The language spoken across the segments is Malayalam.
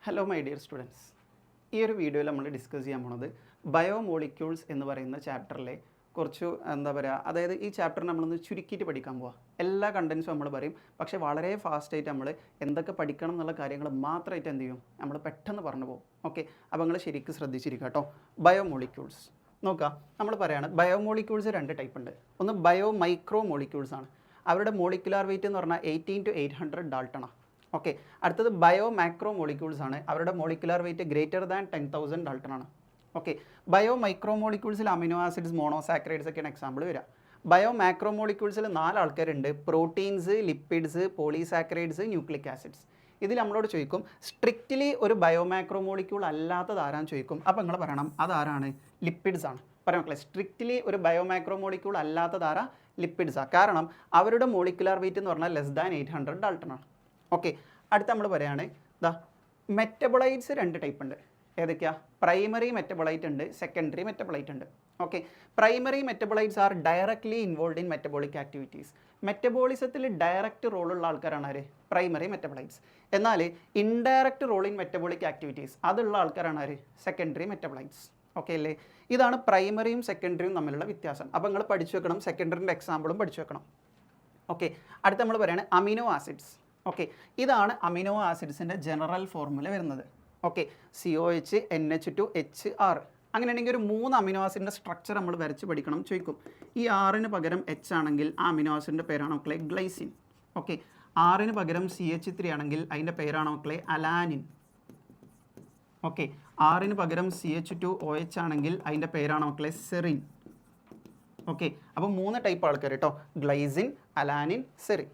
ഹലോ മൈ ഡിയർ സ്റ്റുഡൻസ്, ഈ ഒരു വീഡിയോയിൽ നമ്മൾ ഡിസ്കസ് ചെയ്യാൻ പോണത് ബയോമോളിക്യൂൾസ് എന്ന് പറയുന്ന ചാപ്റ്ററിലെ കുറച്ച് അതായത് ഈ ചാപ്റ്റർ നമ്മളൊന്ന് ചുരുക്കിയിട്ട് പഠിക്കാൻ പോവാം. എല്ലാ കണ്ടൻസും നമ്മൾ പറയും, പക്ഷേ വളരെ ഫാസ്റ്റായിട്ട് നമ്മൾ എന്തൊക്കെ പഠിക്കണം എന്നുള്ള കാര്യങ്ങൾ മാത്രമായിട്ട് എന്ത് ചെയ്യും, നമ്മൾ പെട്ടെന്ന് പറഞ്ഞു പോകും. ഓക്കെ, അപ്പോൾ നിങ്ങൾ ശരിക്കും ശ്രദ്ധിച്ചിരിക്കുക കേട്ടോ. ബയോമോളിക്യൂൾസ് നോക്കുക, നമ്മൾ പറയുകയാണ് ബയോമോളിക്യൂൾസ് രണ്ട് ടൈപ്പ് ഉണ്ട്. ഒന്ന് ബയോ മൈക്രോ മോളിക്യൂൾസ് ആണ്. അവരുടെ മോളിക്കുലാർ വെയിറ്റ് എന്ന് പറഞ്ഞാൽ 18 to 800 ഡാൾട്ടണാണ്. ഓക്കെ, അടുത്തത് ബയോ മാക്രോ മോളിക്യൂൾസ് ആണ്. അവരുടെ മോളിക്കുലാർ വെയിറ്റ് ഗ്രേറ്റർ ദാൻ 10,000 ഡാൾട്ടണാണ്. ഓക്കെ, ബയോ മൈക്രോ മോളിക്യൂൾസിൽ അമിനോ ആസിഡ്സ്, മോണോസാക്രൈഡ്സ് ഒക്കെയാണ് എക്സാമ്പിൾ വരിക. ബയോ മാക്രോ മോളിക്യൂൾസിൽ 4 ആൾക്കാരുണ്ട്: proteins, lipids, polysaccharides, nucleic acids. ഇതിൽ നമ്മളോട് ചോദിക്കും സ്ട്രിക്റ്റ്ലി ഒരു ബയോമാക്രോ മോളിക്യൂൾ അല്ലാത്തത് ആരാന്ന് ചോദിക്കും. അപ്പോൾ നിങ്ങൾ പറയണം അതാരാണ്, ലിപ്പിഡ്സ് ആണ്. പറയാം മക്കളെ, സ്ട്രിക്റ്റ്ലി ഒരു ബയോമാക്രോ മോളിക്യൂൾ അല്ലാത്തത് ആരാ, ലിപ്പിഡ്സാണ്. കാരണം അവരുടെ മോളിക്കുലാർ വെയിറ്റ് എന്ന് പറഞ്ഞാൽ ലെസ് ദാൻ 800 ഡാൾട്ടണാണ്. ഓക്കെ, അടുത്ത നമ്മൾ പറയുകയാണ് മെറ്റബോളൈറ്റ്സ് രണ്ട് ടൈപ്പ് ഉണ്ട്. ഏതൊക്കെയാണ്? പ്രൈമറി മെറ്റബോളൈറ്റ് ഉണ്ട്, സെക്കൻഡറി മെറ്റബോളൈറ്റ് ഉണ്ട്. Okay, primary metabolites are directly involve in metabolic activities. മെറ്റബോളിസത്തിൽ ഡയറക്റ്റ് റോളുള്ള ആൾക്കാരാണ് ആര്, പ്രൈമറി മെറ്റബോളൈറ്റ്സ്. എന്നാൽ indirect role in metabolic activities അതുള്ള ആൾക്കാരാണ് ആര്, സെക്കൻഡറി മെറ്റബോളൈറ്റ്സ്. ഓക്കെ അല്ലേ? ഇതാണ് പ്രൈമറിയും സെക്കൻഡറിയും തമ്മിലുള്ള വ്യത്യാസം. അപ്പോൾ നിങ്ങൾ പഠിച്ചു വെക്കണം, സെക്കൻഡറിൻ്റെ എക്സാമ്പിളും പഠിച്ചു വെക്കണം. ഓക്കെ, അടുത്ത നമ്മൾ പറയുകയാണ് അമിനോ ആസിഡ്സ്. ഓക്കെ, ഇതാണ് അമിനോ ആസിഡ്സിൻ്റെ ജനറൽ ഫോർമുല വരുന്നത്. Okay, COH, NH2, HR. അങ്ങനെയാണെങ്കിൽ ഒരു 3 അമിനോ ആസിഡിൻ്റെ സ്ട്രക്ചർ നമ്മൾ വരച്ച് പഠിക്കണം. ചോദിക്കും ഈ Rന് പകരം H ആണെങ്കിൽ ആ അമിനോ ആസിഡിൻ്റെ പേരാണ് മക്കളെ ഗ്ലൈസിൻ. ഓക്കെ, Rന് പകരം CH3 ആണെങ്കിൽ അതിൻ്റെ പേരാണ് മക്കളെ അലാനിൻ. ഓക്കെ, Rന് പകരം CH2OH ആണെങ്കിൽ അതിൻ്റെ പേരാണ് മക്കളെ സെറിൻ. ഓക്കെ, അപ്പോൾ 3 ടൈപ്പ് ആൾക്കാർ കേട്ടോ: ഗ്ലൈസിൻ, അലാനിൻ, സെറിൻ.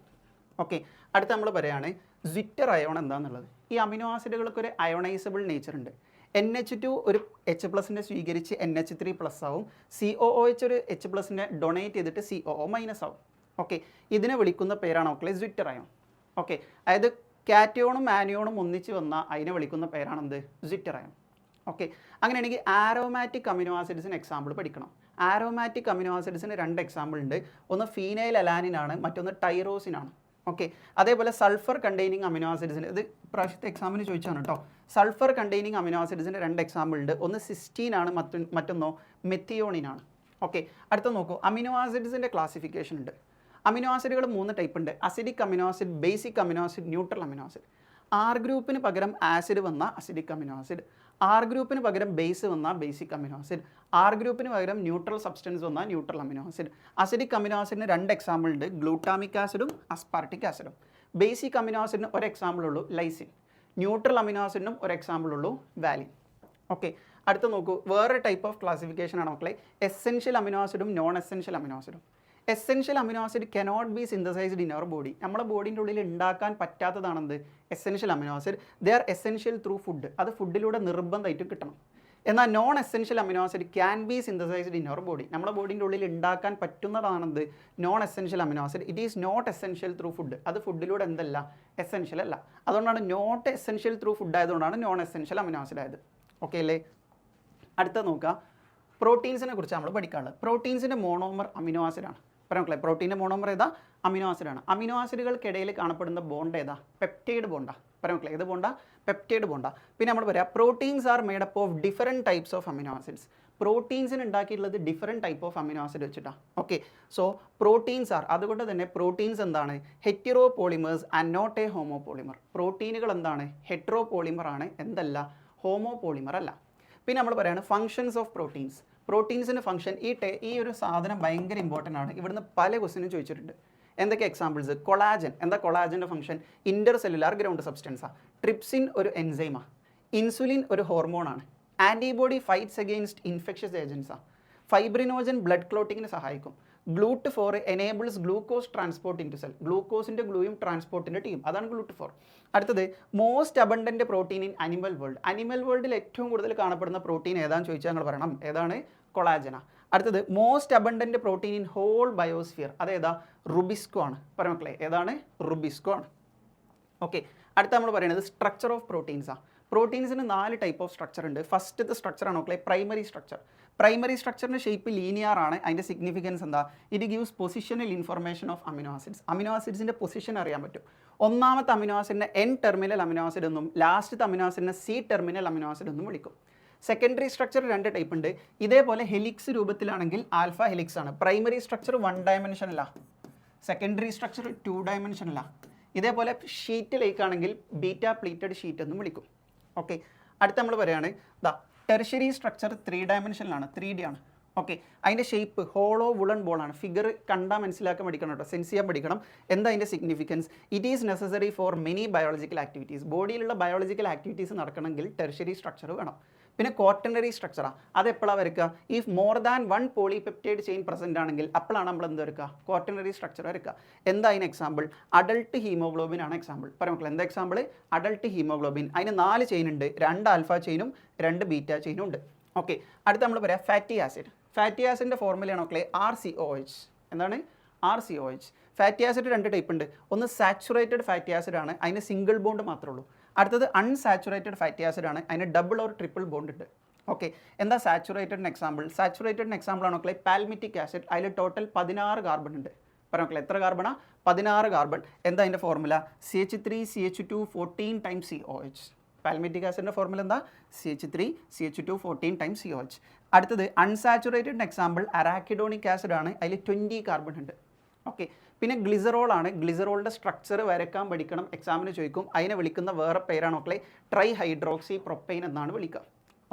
ഓക്കെ, അടുത്ത നമ്മൾ പറയുകയാണ് സ്വിറ്റർ അയോൺ എന്താണെന്നുള്ളത്. ഈ അമിനോ ആസിഡുകൾക്ക് ഒരു അയോണൈസബിൾ നേച്ചർ ഉണ്ട്. NH2 ഒരു H+ സ്വീകരിച്ച് NH3+ ആവും. COOH ഒരു H+ ഡൊണേറ്റ് ചെയ്തിട്ട് COO- ആവും. ഓക്കെ, ഇതിനെ വിളിക്കുന്ന പേരാണ് മക്കളെ സ്വിറ്റർ അയോൺ. ഓക്കെ, അതായത് കാറ്റയോണും ആനിയോണും ഒന്നിച്ച് വന്നാൽ അതിനെ വിളിക്കുന്ന പേരാണ് എന്ത്, സ്വിറ്റർ അയോൺ. ഓക്കെ, അങ്ങനെയാണെങ്കിൽ ആരോമാറ്റിക് അമിനോ ആസിഡ്സിന് എക്സാമ്പിൾ പഠിക്കണം. ആരോമാറ്റിക് അമിനോ ആസിഡ്സിന് 2 എക്സാമ്പിൾ ഉണ്ട്. ഒന്ന് ഫീനൈൽ അലാനിൻ ആണ്, മറ്റൊന്ന് ടൈറോസിൻ ആണ്. ഓക്കെ, അതേപോലെ സൾഫർ കണ്ടെയ്നിങ് അമിനോ ആസിഡ്സിന്, ഇത് പ്രാവശ്യത്തെ എക്സാമിന് ചോദിച്ചാണ് കേട്ടോ. സൾഫർ കണ്ടെയ്നിങ് അമിനോ ആസിഡ്സിന് 2 എക്സാമ്പിൾ ഉണ്ട്. ഒന്ന് സിസ്റ്റീൻ ആണ്, മറ്റൊന്നോ മെത്തിയോണിൻ ആണ്. ഓക്കെ, അടുത്ത നോക്കൂ, അമിനോ ആസിഡ്സിൻ്റെ ക്ലാസിഫിക്കേഷൻ ഉണ്ട്. അമിനോ ആസിഡുകൾ 3 ടൈപ്പ് ഉണ്ട്: acidic amino acid, basic amino acid, neutral amino acid. R ഗ്രൂപ്പിന് പകരം ആസിഡ് വന്ന അസിഡിക് അമിനോ ആസിഡ്, R ഗ്രൂപ്പിന് പകരം ബേസ് വന്ന ബേസിക് അമിനോ ആസിഡ്, R ഗ്രൂപ്പിന് പകരം ന്യൂട്രൽ സബ്സ്റ്റൻസ് വന്ന neutral amino acid. Acidic amino ആസിഡിന് 2 എക്സാമ്പിൾ ഉണ്ട്: ഗ്ലൂട്ടാമിക് ആസിഡും അസ്പാർട്ടിക് ആസിഡും. ബേസിക് അമിനോ ആസിഡിന് ഒരു എക്സാമ്പിൾ ഉള്ളൂ, ലൈസിൻ. ന്യൂട്രൽ അമിനോ ആസിഡിനും ഒരു എക്സാമ്പിൾ ഉള്ളൂ, വാലിൻ. ഓക്കെ, അടുത്ത നോക്കൂ, വേറെ ടൈപ്പ് ഓഫ് ക്ലാസിഫിക്കേഷൻ ആണ് മക്കളെ എസെൻഷ്യൽ അമിനോ ആസിഡും നോൺ എസെൻഷ്യൽ അമിനോ ആസിഡും. Essential amino acid cannot be synthesised in our body. നമ്മുടെ ബോഡിൻ്റെ ഉള്ളിൽ ഉണ്ടാക്കാൻ പറ്റാത്തതാണെന്ത്, essential amino acid. They are essential through food. അത് ഫുഡിലൂടെ നിർബന്ധമായിട്ട് കിട്ടണം. എന്നാൽ non essential amino acid can be synthesised in our body. നമ്മുടെ ബോഡിൻ്റെ ഉള്ളിൽ ഉണ്ടാക്കാൻ പറ്റുന്നതാണെന്ത്, non essential amino acid. It is not essential through food. അത് ഫുഡിലൂടെ എന്തല്ല, എസെൻഷ്യൽ അല്ല. അതുകൊണ്ടാണ് നോട്ട് എസെൻഷ്യൽ ത്രൂ ഫുഡ് ആയതുകൊണ്ടാണ് നോൺ എസെൻഷ്യൽ അമിനോ ആസിഡ് ആയത്. ഓക്കെ അല്ലേ? അടുത്ത നോക്കുക, പ്രോട്ടീൻസിനെ കുറിച്ച് നമ്മൾ പഠിക്കാനുള്ളത്. പ്രോട്ടീൻസിൻ്റെ മോണോമർ അമിനോ ആസിഡാണ്. പറയാം, പ്രോട്ടീൻ്റെ മോണോമർ ഏതാ, അമിനോ ആസിഡാണ്. അമിനോ ആസിഡുകൾക്കിടയിൽ കാണപ്പെടുന്ന ബോണ്ട് ഏതാ, പെപ്റ്റൈഡ് ബോണ്ടാ. പറയാം, ഏത് ബോണ്ടാ, പെപ്റ്റൈഡ് ബോണ്ടാ. പിന്നെ നമ്മൾ പറയാം proteins are made up of different types of amino acids. പ്രോട്ടീൻസിന് ഉണ്ടാക്കിയിട്ടുള്ളത് different type of amino acid വെച്ചിട്ടാണ്. ഓക്കെ, സോ പ്രോട്ടീൻസ് ആർ, അതുകൊണ്ട് തന്നെ പ്രോട്ടീൻസ് എന്താണ്, hetero polymers and not a homo polymer. പ്രോട്ടീനുകൾ എന്താണ്, ഹെറ്ററോ പോളിമർ ആണ്, എന്തല്ല, ഹോമോ പോളിമർ അല്ല. പിന്നെ നമ്മൾ പറയുകയാണ് ഫങ്ഷൻസ് ഓഫ് പ്രോട്ടീൻസ്. പ്രോട്ടീൻസിൻ്റെ ഫംഗ്ഷൻ, ഈ ഒരു സാധനം ഭയങ്കര ഇമ്പോർട്ടൻ്റ് ആണ്. ഇവിടുന്ന് പല ക്വസ്റ്റിനും ചോദിച്ചിട്ടുണ്ട്. എന്തൊക്കെ എക്സാമ്പിൾസ്? കൊളാജൻ. എന്താ കൊളാജൻ്റെ ഫംഗ്ഷൻ? ഇൻ്റർ സെല്ലുലാർ ഗ്രൗണ്ട് സബ്സ്റ്റൻസാണ്. ട്രിപ്സിൻ ഒരു എൻസൈമാണ്. ഇൻസുലിൻ ഒരു ഹോർമോണാണ്. ആൻറ്റിബോഡി ഫൈറ്റ്സ് അഗെയിൻസ്റ്റ് ഇൻഫെക്ഷ്യസ് ഏജൻസാണ്. ഫൈബ്രിനോജൻ ബ്ലഡ് ക്ലോട്ടിങ്ങിന് സഹായിക്കും. GLUT4 enables glucose transport into cell. ഗ്ലൂക്കോസിൻ്റെ ഗ്ലൂയും ട്രാൻസ്പോർട്ടിൻ്റെ ടീം, അതാണ് GLUT4. അടുത്തത് most abundant protein in animal world. Animal വേൾഡിൽ ഏറ്റവും കൂടുതൽ കാണപ്പെടുന്ന പ്രോട്ടീൻ ഏതാണെന്ന് ചോദിച്ചാൽ ഞങ്ങൾ പറയണം ഏതാണ്, കൊളാജന. അടുത്തത് most abundant protein in whole biosphere, അതേതാ, റുബിസ്കോ ആണ്. പറയാം മക്കളെ, ഏതാണ്, റുബിസ്കോ ആണ്. ഓക്കെ, അടുത്ത നമ്മൾ പറയുന്നത് സ്ട്രക്ചർ ഓഫ് പ്രോട്ടീൻസാണ്. പ്രോട്ടീൻസിന് 4 ടൈപ്പ് ഓഫ് സ്ട്രക്ചർ ഉണ്ട്. ഫസ്റ്റത്തെ സ്ട്രക്ചറാണ് മക്കളെ പ്രൈമറി സ്ട്രക്ചർ. പ്രൈമറി സ്ട്രക്ചറിൻ്റെ ഷേപ്പ് ലീനിയർ ആണ്. അതിൻ്റെ സിഗ്നിഫിക്കൻസ് എന്താ? It gives positional information of amino acids. Amino ആസിഡ്സിൻ്റെ പൊസിഷൻ അറിയാൻ പറ്റും. ഒന്നാമത്തെ അമിനോ ആസിഡിനെ എൻ ടെർമിനൽ അമിനോ ആസിഡ് എന്നും ലാസ്റ്റത്തെ അമിനോ ആസിഡിനെ സി ടെർമിനൽ അമിനോ ആസിഡ് എന്നും വിളിക്കും. സെക്കൻഡറി സ്ട്രക്ചർ 2 ടൈപ്പ് ഉണ്ട്. ഇതേപോലെ ഹെലിക്സ് രൂപത്തിലാണെങ്കിൽ ആൽഫ ഹെലിക്സ് ആണ്. Primary structure 1 ഡയമെൻഷനിലാണ്, secondary structure 2 ഡയമെൻഷനിലാണ്. ഇതേപോലെ ഷീറ്റിലേക്ക് ആണെങ്കിൽ ബീറ്റ പ്ലീറ്റഡ് ഷീറ്റ് എന്നും വിളിക്കും. ഓക്കെ, അടുത്ത നമ്മൾ പറയുകയാണ് ടെർഷ്യറി സ്ട്രക്ചർ 3 ഡയമെൻഷനിലാണ്, 3D ആണ്. ഓക്കെ, അതിൻ്റെ ഷേപ്പ് ഹോളോ വുളൺ ബോളാണ്. ഫിഗർ കണ്ടാൽ മനസ്സിലാക്കാൻ പഠിക്കണം കേട്ടോ, സെൻസ് ചെയ്യാൻ പഠിക്കണം. എന്താ അതിൻ്റെ significance? It is necessary for many biological activities. ബോഡിയിലുള്ള ബയോളജിക്കൽ ആക്ടിവിറ്റീസ് നടക്കണമെങ്കിൽ ടെർഷ്യറി സ്ട്രക്ചർ വേണം. പിന്നെ ക്വാട്ടർണറി സ്ട്രക്ചറാണ്. അതെപ്പോഴാണ് വരയ്ക്കുക? If more than 1 polypeptide chain present ആണെങ്കിൽ അപ്പോഴാണ് നമ്മൾ എന്ത് വരയ്ക്കുക? ക്വാട്ടർണറി സ്ട്രക്ചർ വരയ്ക്കുക. എന്താ അതിന് എക്സാമ്പിൾ? അഡൾട്ട് ഹീമോഗ്ലോബിൻ ആണ് എക്സാമ്പിൾ. പറയാം എന്താ എക്സാമ്പിൾ? Adult haemoglobin. അതിന് 4 ചെയിൻ ഉണ്ട്, 2 ആൽഫ ചെയിനും 2 ബീറ്റ ചെയിനും ഉണ്ട്. ഓക്കെ, അടുത്ത നമ്മൾ പറയാം ഫാറ്റി ആസിഡ്. ഫാറ്റി ആസിഡിൻ്റെ ഫോർമുലയാണ് മക്കളെ RCOH. എന്താണ്? RCOH. ഫാറ്റി ആസിഡ് 2 ടൈപ്പ് ഉണ്ട്. ഒന്ന് സാച്ചുറേറ്റഡ് ഫാറ്റി ആസിഡ് ആണ്, അതിന് സിംഗിൾ ബോണ്ട് മാത്രമേ ഉള്ളൂ. അടുത്തത് അൺസാച്ചുറേറ്റഡ് ഫാറ്റി ആസിഡ് ആണ്, അതിന് ഡബിൾ ഓർ ട്രിപ്പിൾ ബോണ്ട് ഉണ്ട്. ഓക്കെ, എന്താ സാച്ചുറേറ്റഡിന് എക്സാമ്പിൾ? സാച്ചുറേറ്റഡിന് എക്സാമ്പിൾ ആണ് മക്കളെ പാൽമിറ്റിക് ആസിഡ്. അതിൽ ടോട്ടൽ 16 കാർബൺ ഉണ്ട്. പറയാം മക്കളെ എത്ര കാർബണാ? 16 കാർബൺ. എന്താ അതിൻ്റെ formula? CH3CH2 14 times COH. Palmitic ആസിഡിൻ്റെ ഫോർമുല എന്താ? CH3CH2 14 times COH. അടുത്തത് അൺസാച്ചുറേറ്റഡിന് എക്സാമ്പിൾ അറാക്കിഡോണിക് ആസിഡ് ആണ്, അതിൽ 20 കാർബൺ ഉണ്ട്. ഓക്കെ, പിന്നെ ഗ്ലിസറോൾ ആണ്. ഗ്ലിസറോളിൻ്റെ സ്ട്രക്ചർ വരയ്ക്കാൻ പഠിക്കണം, എക്സാമിന് ചോദിക്കും. അതിനെ വിളിക്കുന്ന വേറെ പേരാണ് മക്കളെ ട്രൈ ഹൈഡ്രോക്സി പ്രൊപ്പൈൻ എന്നാണ് വിളിക്കുക.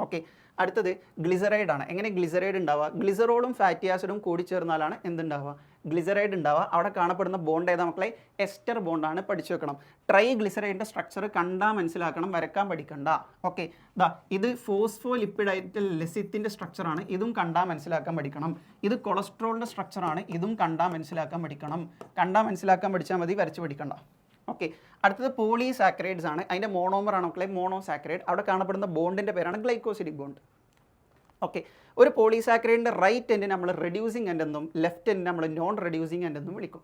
ഓക്കെ, അടുത്തത് ഗ്ലിസറൈഡ് ആണ്. എങ്ങനെ ഗ്ലിസറൈഡ് ഉണ്ടാവുക? ഗ്ലിസറോളും ഫാറ്റി ആസിഡും കൂടി ചേർന്നാലാണ് എന്തുണ്ടാവുക? ഗ്ലിസറൈഡ് ഉണ്ടാവുക. അവിടെ കാണപ്പെടുന്ന ബോണ്ട് ഏതാ മക്കളെ? എസ്റ്റർ ബോണ്ടാണ്. പഠിച്ചു വെക്കണം. ട്രൈ ഗ്ലിസറൈഡിൻ്റെ സ്ട്രക്ചർ കണ്ടാൽ മനസ്സിലാക്കണം, വരക്കാൻ പഠിക്കണ്ട. ഓക്കെ, ഇത് ഫോസ്ഫോലിപ്പിഡൈറ്റൽ ലെസിത്തിൻ്റെ സ്ട്രക്ചറാണ്, ഇതും കണ്ടാൽ മനസ്സിലാക്കാൻ പഠിക്കണം. ഇത് കൊളസ്ട്രോളിൻ്റെ സ്ട്രക്ചറാണ്, ഇതും കണ്ടാൽ മനസ്സിലാക്കാൻ പഠിക്കണം. കണ്ടാൽ മനസ്സിലാക്കാൻ പഠിച്ചാൽ മതി, വരച്ച് പഠിക്കണ്ട. ഓക്കെ, അടുത്തത് പോളിസാക്കറൈഡ്സ് ആണ്. അതിൻ്റെ മോണോമർ ആണ് മക്കളെ മോണോസാക്കറൈഡ്. അവിടെ കാണപ്പെടുന്ന ബോണ്ടിൻ്റെ പേരാണ് ഗ്ലൈക്കോസിഡിക് ബോണ്ട്. ഓക്കെ, ഒരു പോളിസാക്കറൈഡിൻ്റെ റൈറ്റ് എൻഡ് നമ്മൾ റെഡ്യൂസിങ് എൻഡ് എന്നും ലെഫ്റ്റ് എൻഡ് നമ്മൾ നോൺ റെഡ്യൂസിങ് എൻഡ് എന്നും വിളിക്കും.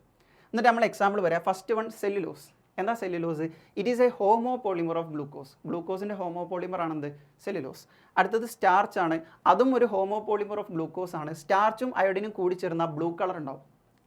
എന്നിട്ട് നമ്മൾ എക്സാമ്പിൾ പറയാം. First one cellulose. എന്താ cellulose? It is a homo polymer of glucose. ഗ്ലൂക്കോസിൻ്റെ ഹോമോ പോളിമർ ആണെന്ത്? സെല്ലുലോസ്. അടുത്തത് സ്റ്റാർച്ച് ആണ്. അതും ഒരു ഹോമോ പോളിമർ ഓഫ് ഗ്ലൂക്കോസ് ആണ്. സ്റ്റാർച്ചും അയോഡിനും കൂടി ചേർന്ന ബ്ലൂ കളർ ഉണ്ടാവും.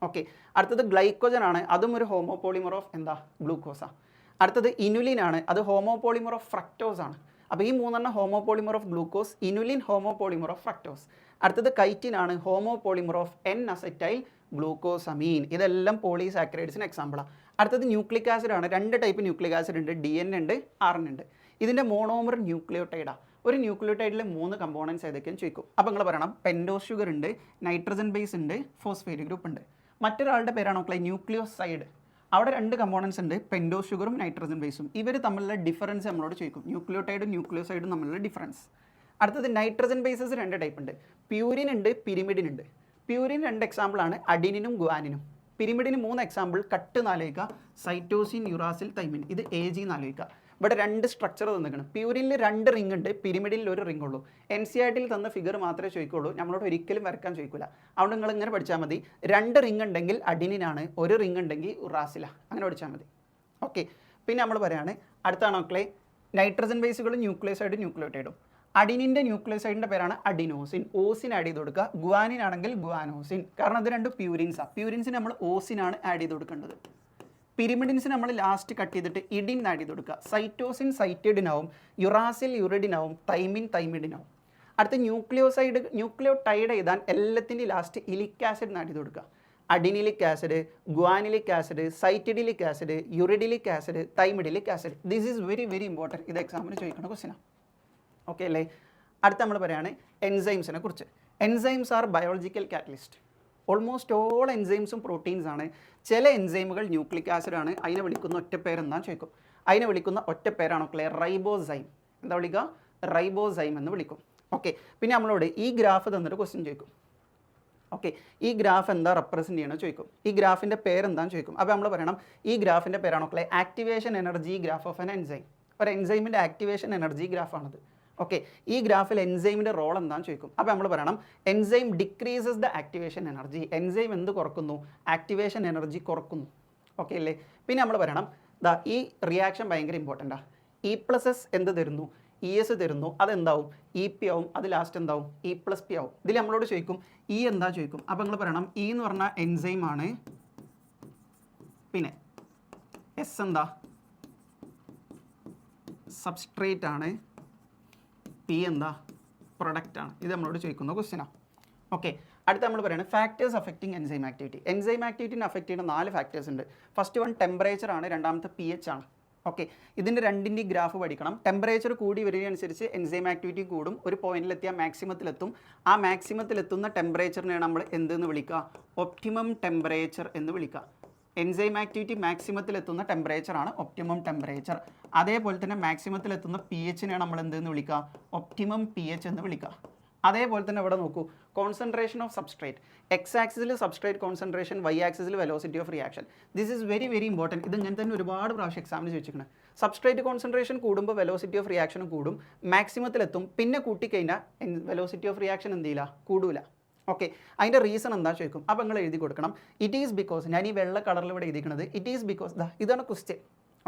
ഓക്കെ, അടുത്തത് ഗ്ലൈക്കോജൻ ആണ്. അതും ഒരു ഹോമോ പോളിമർ ഓഫ് എന്താ? ഗ്ലൂക്കോസാണ്. അടുത്തത് ഇനുലിൻ ആണ്. അത് ഹോമോ പോളിമർ ഓഫ് ഫ്രക്ടോസ് ആണ്. അപ്പോൾ ഈ 3 homo polymer of glucose, inulin homo polymer of fructose. അടുത്തത് കൈറ്റിൻ ആണ്, homo polymer of N acetyl glucosamine. ഇതെല്ലാം പോളിസാക്കറൈഡ്സിന് എക്സാമ്പിളാണ്. അടുത്തത് ന്യൂക്ലിക് ആസിഡ് ആണ്. 2 ടൈപ്പ് ന്യൂക്ലിക് ആസിഡ് ഉണ്ട്, DNA ഉണ്ട്, RNA ഉണ്ട്. ഇതിൻ്റെ മോണോമർ ന്യൂക്ലിയോട്ടൈഡാണ്. ഒരു ന്യൂക്ലിയോട്ടൈഡിൽ 3 കമ്പോണൻസ് ഏതൊക്കെയാണ് ചോദിക്കും. അപ്പോൾ നിങ്ങൾ പറയണം പെൻറ്റോസ് ഷുഗർ ഉണ്ട്, നൈട്രജൻ ബേസ് ഉണ്ട്, ഫോസ്ഫേറ്റ് ഗ്രൂപ്പ് ഉണ്ട്. മറ്റൊരാളുടെ പേരാണ് മക്കളെ ന്യൂക്ലിയോസൈഡ്. അവിടെ 2 കമ്പോണൻസ് ഉണ്ട്, പെൻറ്റോസ് ഷുഗറും നൈട്രജൻ ബേസും. ഇവർ തമ്മിലുള്ള ഡിഫറൻസ് നമ്മളോട് ചോദിക്കും. ന്യൂക്ലിയോട്ടൈഡും ന്യൂക്ലിയോസൈഡും തമ്മിലുള്ള ഡിഫറൻസ്. അടുത്തത് നൈട്രജൻ ബേസസ് 2 ടൈപ്പ് ഉണ്ട്, പ്യൂരിൻ ഉണ്ട്, പിരിമിഡിൻ ഉണ്ട്. പ്യൂരിൻ 2 എക്സാമ്പിളാണ് അഡിനിനും ഗുവാനിനും. പിരിമിഡിന് 3 എക്സാമ്പിൾ കട്ട് നാലോയിക്കുക, സൈറ്റോസിൻ, യുറാസിൽ, തൈമിൻ. ഇത് AG നാലോയിക്കുക. ഇവിടെ 2 സ്ട്രക്ചർ തന്നിരിക്കണം. പ്യൂരിനിൽ 2 റിംഗ് ഉണ്ട്, പിരിമിഡിൽ 1 റിംഗ് ഉള്ളൂ. NCERT തന്ന ഫിഗർ മാത്രമേ ചോദിക്കുള്ളൂ, നമ്മളോട് ഒരിക്കലും വരക്കാൻ ചോദിക്കില്ല. അവിടെ നിങ്ങൾ ഇങ്ങനെ പഠിച്ചാൽ മതി. 2 റിംഗ് ഉണ്ടെങ്കിൽ അഡിനിനാണ്, 1 റിംഗ് ഉണ്ടെങ്കിൽ ഉറാസില. അങ്ങനെ പഠിച്ചാൽ മതി. ഓക്കെ, പിന്നെ നമ്മൾ പറയുകയാണ് അടുത്താണ് മക്കളെ നൈട്രജൻ ബേസുകളും ന്യൂക്ലിയോസൈഡും ന്യൂക്ലിയോട്ടൈഡും. അഡിനിൻ്റെ ന്യൂക്ലിയോസൈഡിൻ്റെ പേരാണ് അഡിനോസിൻ. ഓസിൻ ആഡ് ചെയ്ത് കൊടുക്കുക. ഗുവാനിൻ ആണെങ്കിൽ ഗുവാനോസിൻ. കാരണം അത് 2 പ്യൂരിൻസാണ്. പ്യൂരിൻസിന് നമ്മൾ ഓസിനാണ് ആഡ് ചെയ്ത് കൊടുക്കേണ്ടത്. പിരിമിഡിൻസിന് നമ്മൾ ലാസ്റ്റ് കട്ട് ചെയ്തിട്ട് ഇഡിൻ ആഡ് ചെയ്ത് കൊടുക്കുക. സൈറ്റോസിൻ സൈറ്റിഡിനാവും, യുറാസിൽ യുറിഡിനാവും, തൈമിൻ തൈമിഡിനാവും. അടുത്ത ന്യൂക്ലിയോടൈഡ് എഴുതാൻ എല്ലാത്തിൻ്റെ ലാസ്റ്റ് ഇലിക് ആസിഡ് ആഡ് ചെയ്ത് കൊടുക്കുക. Adenylic acid, guanylic acid, cytidylic acid, uridylic acid, thymidylic acid. This is very very important. ഇത് എക്സാമിന് ചോദിക്കുന്ന ക്വസ്റ്റ്യനാണ്. ഓക്കെ അല്ലേ? അടുത്ത നമ്മൾ പറയുകയാണ് എൻസൈംസിനെ കുറിച്ച്. Enzymes are biological catalyst. Almost all എൻസൈംസും പ്രോട്ടീൻസ് ആണ്. ചില എൻസൈമുകൾ ന്യൂക്ലിക് ആസിഡ് ആണ്. അതിനെ വിളിക്കുന്ന ഒറ്റ പേരെന്താ ചോദിക്കും. അതിനെ വിളിക്കുന്ന ഒറ്റ പേരാണോ ക്ലിയർ? റൈബോസൈം. എന്താ വിളിക്കുക? റൈബോസൈം എന്ന് വിളിക്കും. ഓക്കെ, പിന്നെ നമ്മളോട് ഈ ഗ്രാഫ് തന്നിട്ട് ക്വസ്റ്റ്യൻ ചോദിക്കും. ഓക്കെ, ഈ ഗ്രാഫ് എന്താ റെപ്രസെൻറ്റ് ചെയ്യണമെന്ന് ചോദിക്കും. ഈ ഗ്രാഫിൻ്റെ പേരെന്താന്ന് ചോദിക്കും. അപ്പോൾ നമ്മൾ പറയണം ഈ ഗ്രാഫിൻ്റെ പേരാണോ clear? Activation energy graph of an enzyme. ഒരു എൻസൈമിൻ്റെ ആക്ടിവേഷൻ എനർജി ഗ്രാഫാണത്. ഓക്കെ, ഈ ഗ്രാഫിൽ എൻസൈമിൻ്റെ റോൾ എന്താണെന്ന് ചോദിക്കും. അപ്പോൾ നമ്മൾ പറയണം enzyme decreases the activation energy. Enzyme എന്ത് കുറക്കുന്നു? ആക്ടിവേഷൻ എനർജി കുറക്കുന്നു. ഓക്കെ അല്ലേ? പിന്നെ നമ്മൾ പറയണം ഈ റിയാക്ഷൻ ഭയങ്കര ഇമ്പോർട്ടൻ്റാണ്. E+S എന്ത് തരുന്നു? ഇ എസ് തരുന്നു, അതെന്താവും ഇ പി ആവും, അത് ലാസ്റ്റ് എന്താവും ഇ പ്ലസ് പി ആവും. ഇതിൽ നമ്മളോട് ചോദിക്കും ഇ എന്താ ചോദിക്കും. അപ്പോൾ നിങ്ങൾ പറയണം ഇ എന്ന് പറഞ്ഞാൽ എൻസൈം ആണ്, പിന്നെ എസ് എന്താ സബ്സ്ട്രേറ്റ് ആണ്, പി എന്താ പ്രൊഡക്റ്റ് ആണ്. ഇത് നമ്മളോട് ചോദിക്കുന്ന ക്വസ്റ്റ്യനാണ്. ഓക്കെ, അടുത്ത നമ്മൾ പറയുന്നത് factors affecting enzyme activity. Enzyme ആക്ടിവിറ്റിനെ അഫക്റ്റ് ചെയ്യുന്ന 4 ഫാക്ടേഴ്സ് ഉണ്ട്. ഫസ്റ്റ് വൺ ടെമ്പറേച്ചർ ആണ്, രണ്ടാമത്തെ പി എച്ച് ആണ്. ഓക്കെ, ഇതിൻ്റെ രണ്ടിൻ്റെയും ഗ്രാഫ് പഠിക്കണം. ടെമ്പറേച്ചർ കൂടി വരികയനുസരിച്ച് എൻസൈം ആക്ടിവിറ്റി കൂടും, ഒരു പോയിന്റിലെത്തിയാൽ മാക്സിമത്തിലെത്തും. ആ മാക്സിമത്തിലെത്തുന്ന ടെമ്പറേച്ചറിനെയാണ് നമ്മൾ എന്തെന്ന് വിളിക്കുക, ഒപ്റ്റിമം ടെമ്പറേച്ചർ എന്ന് വിളിക്കുക. എൻസൈം ആക്ടിവിറ്റി മാക്സിമത്തിലെത്തുന്ന ടെമ്പറേച്ചറാണ് ഒപ്റ്റിമം ടെമ്പറേച്ചർ. അതേപോലെ തന്നെ മാക്സിമത്തിലെത്തുന്ന പി എച്ചിനെയാണ് നമ്മൾ എന്തെന്ന് വിളിക്കുക, ഒപ്റ്റിമം പി എച്ച് എന്ന് വിളിക്കുക. അതേപോലെ തന്നെ ഇവിടെ നോക്കൂ, കോൺസെൻട്രേഷൻ ഓഫ് സബ്സ്ട്രേറ്റ്. എക്സ് ആക്സിസിൽ സബ്സ്ട്രേറ്റ് കോൺസെൻട്രേഷൻ, വൈ ആക്സിസിൽ velocity of reaction. This is very very important. ഇത് ഇങ്ങനെ തന്നെ ഒരുപാട് പ്രാവശ്യം എക്സാമിന് ചോദിച്ചിരിക്കുന്നത്. സബ്സ്ട്രേറ്റ് കോൺസെൻട്രേഷൻ കൂടുമ്പോൾ വെലോസിറ്റി ഓഫ് റിയാക്ഷനും കൂടും, മാക്സിമത്തിലെത്തും, പിന്നെ കൂട്ടിക്കഴിഞ്ഞാൽ വെലോസിറ്റി ഓഫ് റിയാക്ഷൻ എന്ത് ചെയ്യില്ല, കൂടില്ല. ഓക്കെ, അതിൻ്റെ റീസൺ എന്താ ചോദിക്കും. അപ്പോൾ നിങ്ങൾ എഴുതി കൊടുക്കണം ഇറ്റ് ഈസ് ബിക്കോസ്, ഞാൻ ഈ വെള്ള കളറിൽ ഇവിടെ എഴുതിക്കുന്നത് ഇറ്റ് ഈസ് ബിക്കോസ്, ഇതാണ് question.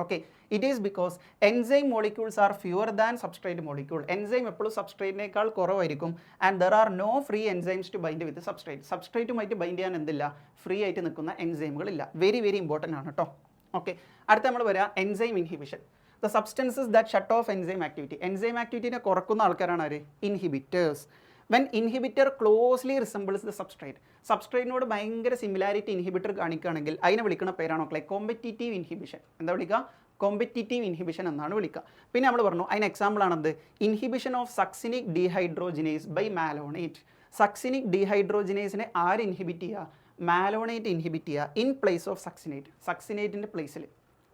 Okay, it is because enzyme molecules are fewer than substrate molecule. Enzyme എപ്പോഴും സബ്സ്ട്രേറ്റിനേക്കാൾ കുറവായിരിക്കും. And there are no free enzymes to bind with substrate. സബ്സ്ട്രേറ്റുമായിട്ട് ബൈൻഡ് ചെയ്യാൻ എന്തില്ല, ഫ്രീ ആയിട്ട് നിൽക്കുന്ന എൻസൈമുകളില്ല. വെരി വെരി ഇമ്പോർട്ടൻ്റ് ആണ് കേട്ടോ. ഓക്കെ, അടുത്ത നമ്മൾ വരിക enzyme inhibition. The substances that shut off enzyme activity. Enzyme ആക്ടിവിറ്റിനെ കുറക്കുന്ന ആൾക്കാരാണ് ആര്, inhibitors. When inhibitor closely resembles the substrate. സബ്സ്ട്രേറ്റിനോട് ഭയങ്കര സിമിലാരിറ്റി ഇൻഹിബിറ്റർ കാണിക്കുകയാണെങ്കിൽ അതിനെ വിളിക്കുന്ന പേരാണ് മക്കളെ കോമ്പറ്റീറ്റീവ് ഇൻഹിബിഷൻ. എന്താ വിളിക്കുക, കോമ്പറ്റീറ്റീവ് ഇൻഹിബിഷൻ എന്നാണ് വിളിക്കുക. പിന്നെ നമ്മൾ പറഞ്ഞു അതിന് എക്സാമ്പിൾ ആണെന്ത്, inhibition of succinic dehydrogenase by malonate. Succinic ഡീഹൈഡ്രോജിനേസിനെ ആര് ഇൻഹിബിറ്റ് ചെയ്യുക, മാലോണേറ്റ് ഇൻഹിബിറ്റ് ചെയ്യുക ഇൻ പ്ലേസ് ഓഫ് സക്സിനേറ്റ്, സക്സിനേറ്റിൻ്റെ പ്ലേസിൽ.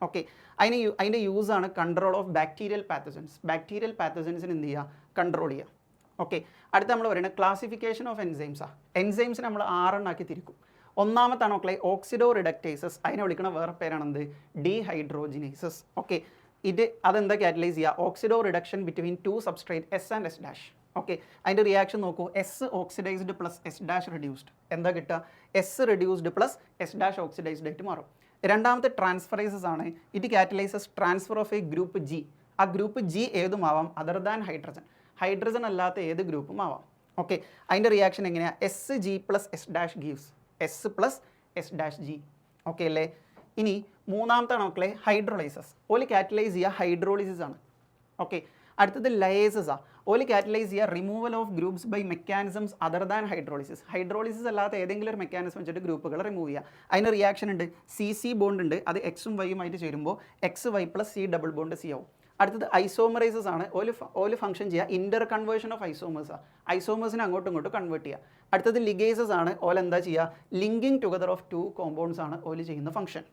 ഓക്കെ, അതിൻ്റെ യൂസാണ് control of bacterial pathogens. Bacterial പാത്തജൻസിന് എന്ത് ചെയ്യുക, കൺട്രോൾ ചെയ്യുക. ഓക്കെ, അടുത്ത നമ്മൾ പറയുന്നത് ക്ലാസിഫിക്കേഷൻ ഓഫ് എൻസൈംസാണ്. എൻസൈംസിനെ നമ്മൾ 6 എണ്ണാക്കി തിരിക്കും. ഒന്നാമത്താണ് മക്കളെ ഓക്സിഡോ റിഡക്റ്റേസസ്. അതിനെ വിളിക്കുന്ന വേറെ പേരാണെന്ത്, ഡീഹൈഡ്രോജിനേസസ്. ഓക്കെ, അതെന്താ കാറ്റലൈസ് ചെയ്യുക, oxido reduction between 2 substrate S and S dash. Okay, അതിൻ്റെ റിയാക്ഷൻ നോക്കൂ, S oxidised plus S dash reduced. എന്താ കിട്ടുക, S reduced plus S dash oxidised ആയിട്ട് മാറും. രണ്ടാമത്തെ ട്രാൻസ്ഫറൈസസ് ആണ്. It catalyses transfer of a group G. ആ ഗ്രൂപ്പ് ജി ഏതുമാവാം, അതർ ദാൻ ഹൈഡ്രജൻ. ഹൈഡ്രജൻ അല്ലാത്ത ഏത് ഗ്രൂപ്പും ആവാം. ഓക്കെ, അതിൻ്റെ റിയാക്ഷൻ എങ്ങനെയാണ്, S G plus S dash gives S plus S dash G. Okay അല്ലേ. ഇനി മൂന്നാമത്തെ മക്കളെ ഹൈഡ്രോളൈസസ്. ഓല് കാറ്റലൈസ് ചെയ്യുക ഹൈഡ്രോളിസിസ് ആണ്. ഓക്കെ, അടുത്തത് ലയേസസ് ആണ്. ഓല് കാറ്റലൈസ് ചെയ്യുക removal of groups by mechanisms other than hydrolysis. Hydrolysis അല്ലാത്ത ഏതെങ്കിലും ഒരു മെക്കാനിസം വെച്ചിട്ട് ഗ്രൂപ്പുകൾ റിമൂവ് ചെയ്യുക. അതിന് റിയാക്ഷൻ ഉണ്ട്, സി സി ബോണ്ട് ഉണ്ട്, അത് എക്സും വൈയുമായിട്ട് ചേരുമ്പോൾ X Y plus C double bond C ആവും. അടുത്തത് ഐസോമറൈസസ് ആണ്. ഓല് ഫംഗ്ഷൻ ചെയ്യുക ഇൻ്റർ കൺവേർഷൻ ഓഫ് ഐസോമേഴ്സാണ്. ഐസോമേഴ്സിനെ അങ്ങോട്ടും ഇങ്ങോട്ടും കൺവേർട്ട് ചെയ്യുക. അടുത്തത് ലിഗേസസ് ആണ്. ഓല് എന്താ ചെയ്യുക, ലിങ്കിങ് ടുഗദർ ഓഫ് 2 കോമ്പൗണ്ട്സ് ആണ് ഓല് ചെയ്യുന്ന ഫംഗ്ഷൻ.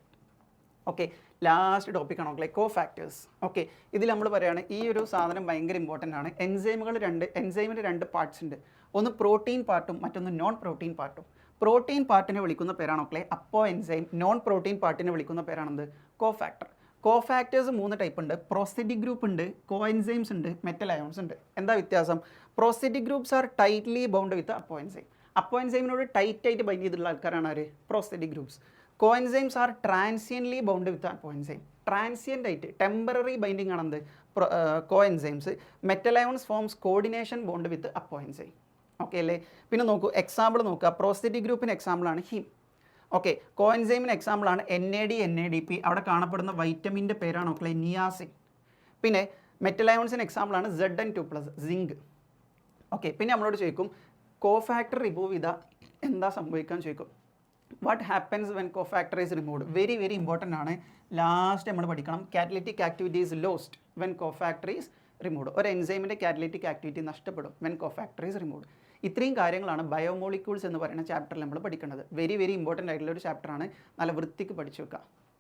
ഓക്കെ, ലാസ്റ്റ് ടോപ്പിക് ആണ് കോ ഫാക്ടേഴ്സ്. ഓക്കെ, ഇതിൽ നമ്മൾ പറയുകയാണ് ഈ ഒരു സാധനം ഭയങ്കര ഇമ്പോർട്ടൻ്റ് ആണ്. എൻസൈമിന് 2 പാർട്സ് ഉണ്ട്. ഒന്ന് പ്രോട്ടീൻ പാർട്ടും മറ്റൊന്ന് നോൺ പ്രോട്ടീൻ പാർട്ടും. പ്രോട്ടീൻ പാർട്ടിനെ വിളിക്കുന്ന പേരാണ് മക്കളെ അപ്പോ എൻസൈം. നോൺ പ്രോട്ടീൻ പാർട്ടിനെ വിളിക്കുന്ന പേരാണെന്ത്, cofactor. Cofactors 3 type ഉണ്ട്. പ്രോസ്റ്റെറ്റിക് ഗ്രൂപ്പ് ഉണ്ട്, കോ എൻസൈംസ് ഉണ്ട്, മെറ്റൽ അയോൺസ് ഉണ്ട്. എന്താ വ്യത്യാസം, prosthetic groups are tightly bound with apoenzyme. അപ്പോ എൻസൈമിനോട് ടൈറ്റ് ആയിട്ട് ബൈൻഡ് ചെയ്തിട്ടുള്ള ആൾക്കാരാണ് ആര്, prosthetic groups. Coenzymes are transiently bound with apoenzyme. Transient ആയിട്ട് ടെമ്പററി ബൈൻഡിങ് ആണെന്ത്, coenzymes. Metal ions forms coordination bond with apoenzyme. Okay അല്ലേ. പിന്നെ നോക്കൂ എക്സാമ്പിൾ നോക്കുക. പ്രോസ്റ്റെറ്റിക് ഗ്രൂപ്പിന് എക്സാമ്പിളാണ് ഹീം. ഓക്കെ, കോ എൻസൈമിന് എക്സാമ്പിളാണ് NAD NADP. അവിടെ കാണപ്പെടുന്ന വൈറ്റമിൻ്റെ പേരാണ് മക്കളെ നിയാസിൻ. പിന്നെ മെറ്റൽ അയോൺസിന് എക്സാമ്പിളാണ് Zn2+, സിങ്ക്. ഓക്കെ, പിന്നെ നമ്മളോട് ചോദിക്കും കോ ഫാക്ടർ റിമൂവ് ചെയ്താൽ എന്താ സംഭവിക്കാൻ ചോദിക്കും. What happens when co factor is removed. Very very important ആണ്. ലാസ്റ്റ് നമ്മൾ പഠിക്കണം catalytic activity is lost when co factor is removed. ഒരു എൻസൈമിൻ്റെ കാറ്റലിറ്റിക് ആക്ടിവിറ്റി നഷ്ടപ്പെടും when co factor is removed. ഇത്രയും കാര്യങ്ങളാണ് ബയോമോളിക്യൂൾസ് എന്ന് പറയുന്ന ചാപ്റ്ററിൽ നമ്മൾ പഠിക്കുന്നത്. വെരി വെരി ഇമ്പോർട്ടൻ്റ് ആയിട്ടുള്ള ഒരു ചാപ്റ്ററാണ്. നല്ല വൃത്തിക്ക് പഠിച്ചു വെക്കുക.